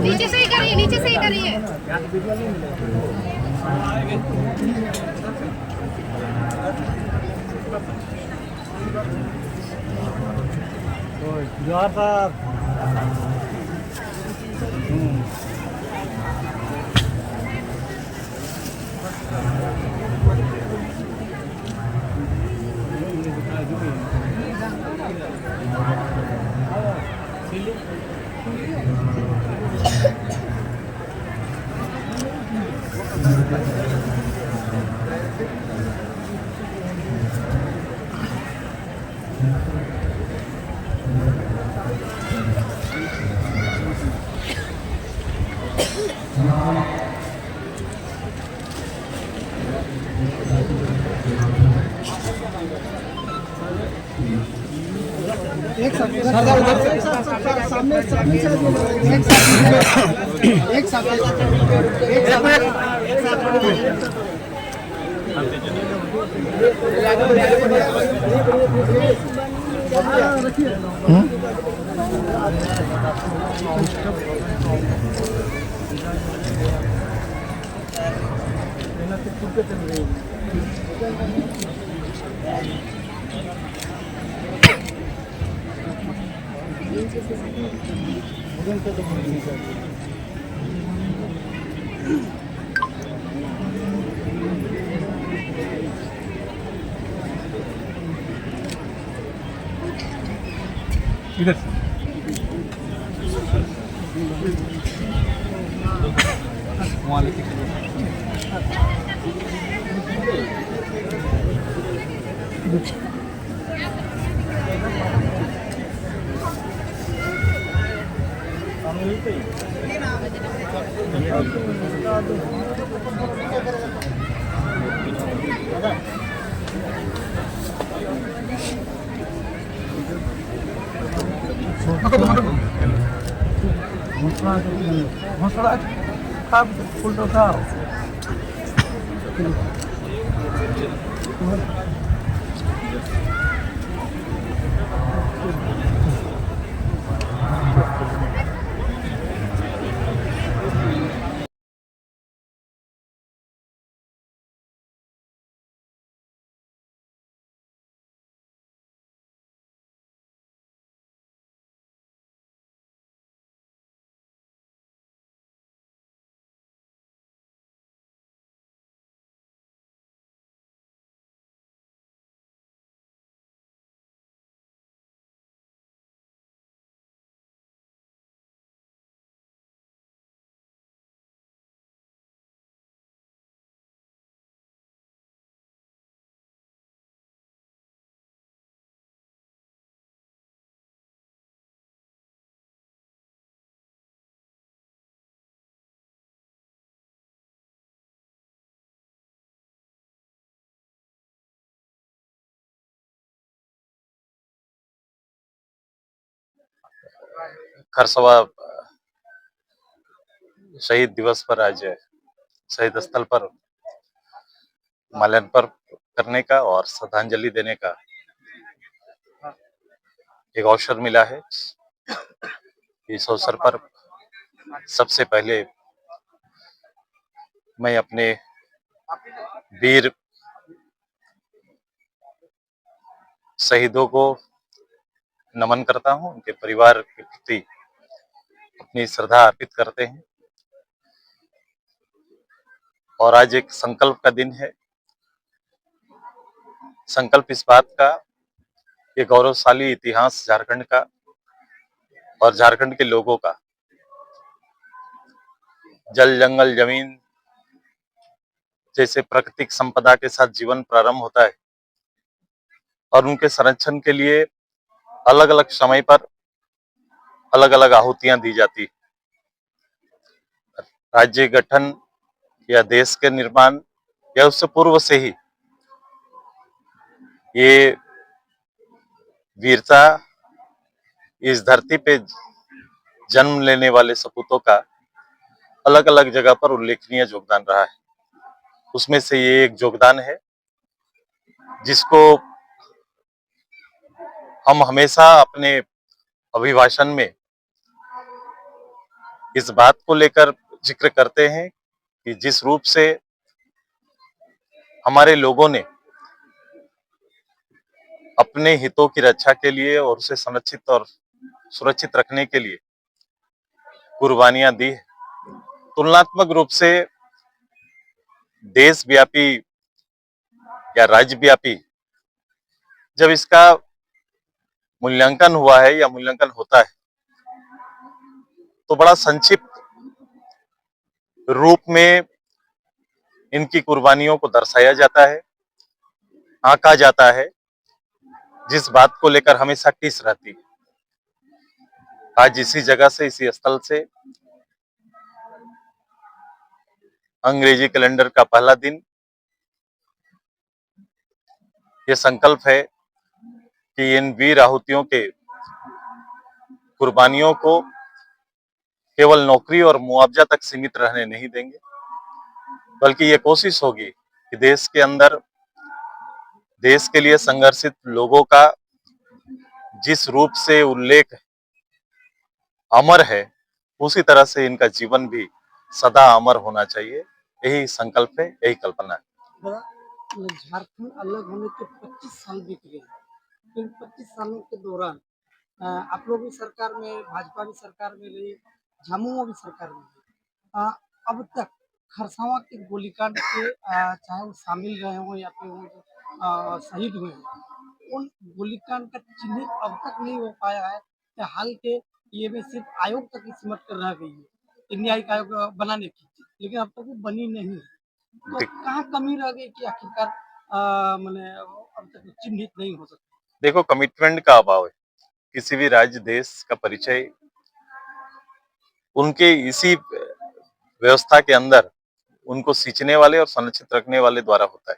नीचे से ही करिए, नीचे से ही करिए। जोहार साहब। एक साथ सामने सामने एक साथ इधर वहाँ लेके masalah kab full dosa खरसवा शहीद दिवस पर आज शहीद स्थल पर माल्यार्पण करने का और श्रद्धांजलि देने का एक अवसर मिला है। इस अवसर पर सबसे पहले मैं अपने वीर शहीदों को नमन करता हूं, उनके परिवार के प्रति अपनी श्रद्धा अर्पित करते हैं। और आज एक संकल्प का दिन है। संकल्प इस बात का, ये गौरवशाली इतिहास झारखंड का और झारखंड के लोगों का, जल जंगल जमीन जैसे प्राकृतिक संपदा के साथ जीवन प्रारंभ होता है और उनके संरक्षण के लिए अलग अलग समय पर अलग अलग आहुतियां दी जाती। राज्य गठन या देश के निर्माण या उससे पूर्व से ही ये वीरता इस धरती पे जन्म लेने वाले सपूतों का अलग अलग जगह पर उल्लेखनीय योगदान रहा है। उसमें से ये एक योगदान है जिसको हम हमेशा अपने अभिभाषण में इस बात को लेकर जिक्र करते हैं कि जिस रूप से हमारे लोगों ने अपने हितों की रक्षा के लिए और उसे संरक्षित और सुरक्षित रखने के लिए कुर्बानियां दी है, तुलनात्मक रूप से देशव्यापी या राज्यव्यापी जब इसका मूल्यांकन हुआ है या मूल्यांकन होता है तो बड़ा संक्षिप्त रूप में इनकी कुर्बानियों को दर्शाया जाता है, आंका जाता है, जिस बात को लेकर हमेशा टिस रहती है। आज इसी जगह से, इसी स्थल से अंग्रेजी कैलेंडर का पहला दिन ये संकल्प है कि इन वीर आहुतियों के कुर्बानियों को केवल नौकरी और मुआवजा तक सीमित रहने नहीं देंगे, बल्कि ये कोशिश होगी कि देश के अंदर देश के लिए संघर्षित लोगों का जिस रूप से उल्लेख अमर है, उसी तरह से इनका जीवन भी सदा अमर होना चाहिए। यही संकल्प है, यही कल्पना है। झारखंड अलग होने के 25 साल बीत गए। इन 25 सालों के दौरान आप लोग भी सरकार में, भाजपा भी सरकार में रही, झामुमो भी सरकार में रही। अब तक खरसावां के गोलीकांड के चाहे वो शामिल रहे हों या फिर वो शहीद हुए हैं, उन गोलीकांड का चिन्हित अब तक नहीं हो पाया है। या हाल के ये में सिर्फ आयोग तक ही सिमट कर रह गई है, न्यायिक आयोग बनाने की, लेकिन अब तक वो बनी नहीं है। तो कहाँ कमी रह गई कि आखिरकार मैंने अब तक चिन्हित नहीं हो सकता? देखो, कमिटमेंट का अभाव है। किसी भी राज्य देश का परिचय उनके इसी व्यवस्था के अंदर उनको सींचने वाले और संरक्षित रखने वाले द्वारा होता है।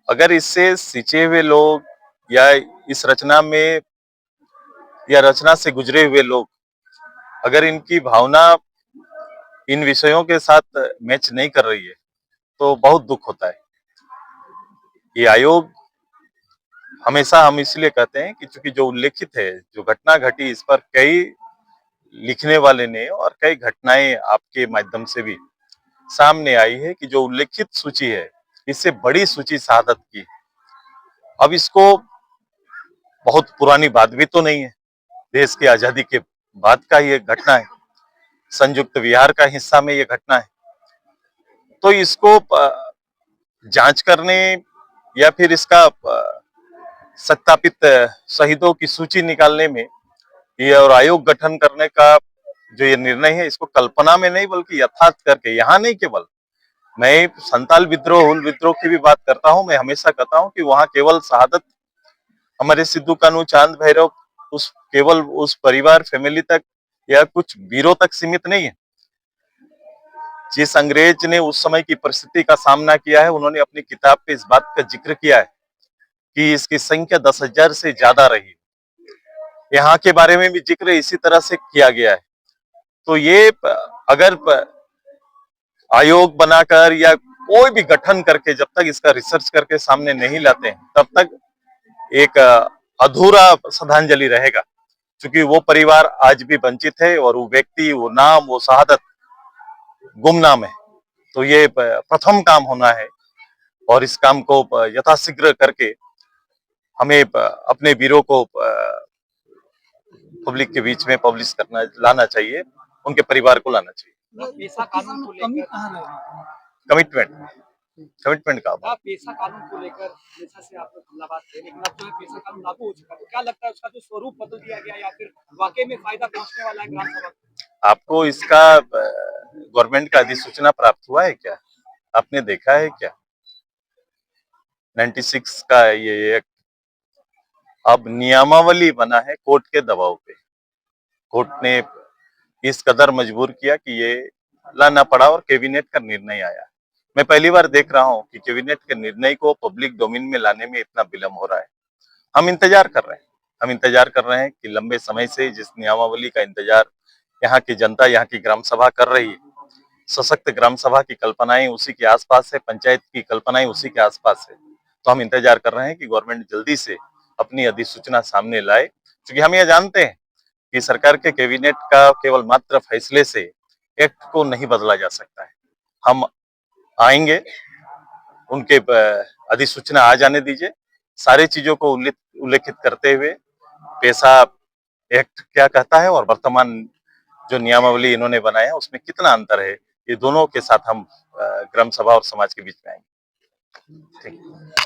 अगर इससे सींचे हुए लोग या इस रचना में या रचना से गुजरे हुए लोग, अगर इनकी भावना इन विषयों के साथ मैच नहीं कर रही है तो बहुत दुख होता है। ये आयोग हमेशा हम इसलिए कहते हैं कि चूंकि जो उल्लेखित है, जो घटना घटी, इस पर कई लिखने वाले ने और कई घटनाएं आपके माध्यम से भी सामने आई है कि जो उल्लेखित सूची है, इससे बड़ी सूची शहादत की है। अब इसको बहुत पुरानी बात भी तो नहीं है, देश की आजादी के बाद का ये घटना है, संयुक्त विहार का हिस्सा में ये घटना है। तो इसको जांच करने या फिर इसका सत्यापित शहीदों की सूची निकालने में ये और आयोग गठन करने का जो ये निर्णय है, इसको कल्पना में नहीं बल्कि यथार्थ करके, यहाँ नहीं केवल मैं संताल विद्रोह, हुल विद्रोह की भी बात करता हूँ, मैं हमेशा कहता हूँ कि वहां केवल शहादत हमारे सिद्धू कानू, चांद भैरव, उस केवल उस परिवार फैमिली तक या कुछ वीरों तक सीमित नहीं है। जिस अंग्रेज ने उस समय की परिस्थिति का सामना किया है, उन्होंने अपनी किताब पे इस बात का जिक्र किया है कि इसकी संख्या 10,000 से ज्यादा रही। यहाँ के बारे में भी जिक्र इसी तरह से किया गया है। तो ये अगर आयोग बनाकर या कोई भी गठन करके जब तक इसका रिसर्च करके सामने नहीं लाते हैं, तब तक एक अधूरा श्रद्धांजलि रहेगा, क्योंकि वो परिवार आज भी वंचित है और वो व्यक्ति, वो नाम, वो शहादत गुमनाम है। तो ये प्रथम काम होना है और इस काम को यथाशीघ्र करके हमें अपने वीरों को पब्लिक के बीच में पब्लिश करना, लाना चाहिए, उनके परिवार को लाना चाहिए। पेशा कानून को लेकर कमिटमेंट कमिटमेंट का अभाव। पेशा कानून को लेकर जैसा से आप धन्यवाद थे, लेकिन अब जो है पेशा कानून लागू हो चुका, तो क्या लगता है उसका जो स्वरूप बदल दिया गया या फिर वाकई में फायदा पहुंचने वाला है ग्राम सभा? आपको इसका गवर्नमेंट का अधिसूचना प्राप्त हुआ है क्या? आपने देखा है क्या? 96 का ये एक अब नियमावली बना है कोर्ट के दबाव पे। कोर्ट ने इस कदर मजबूर किया कि ये लाना पड़ा और कैबिनेट का निर्णय आया। मैं पहली बार देख रहा हूं कि कैबिनेट के निर्णय को पब्लिक डोमेन में लाने में इतना विलंब हो रहा है। हम इंतजार कर रहे हैं कि लंबे समय से जिस नियमावली का इंतजार यहाँ की जनता, यहाँ की ग्राम सभा कर रही है, सशक्त ग्राम सभा की कल्पनाएं उसी के आसपास है, पंचायत की कल्पनाएं उसी के आसपास है। तो हम इंतजार कर रहे हैं कि गवर्नमेंट जल्दी से अपनी अधिसूचना सामने लाए, क्योंकि हम यह जानते हैं कि सरकार के कैबिनेट का केवल मात्र फैसले से एक्ट को नहीं बदला जा सकता है। हम आएंगे, उनके अधिसूचना आ जाने दीजिए, सारी चीजों को उल्लेखित करते हुए पेशा एक्ट क्या कहता है और वर्तमान जो नियमावली इन्होंने बनाया उसमें कितना अंतर है, ये दोनों के साथ हम ग्राम सभा और समाज के बीच में आएंगे। ठीक।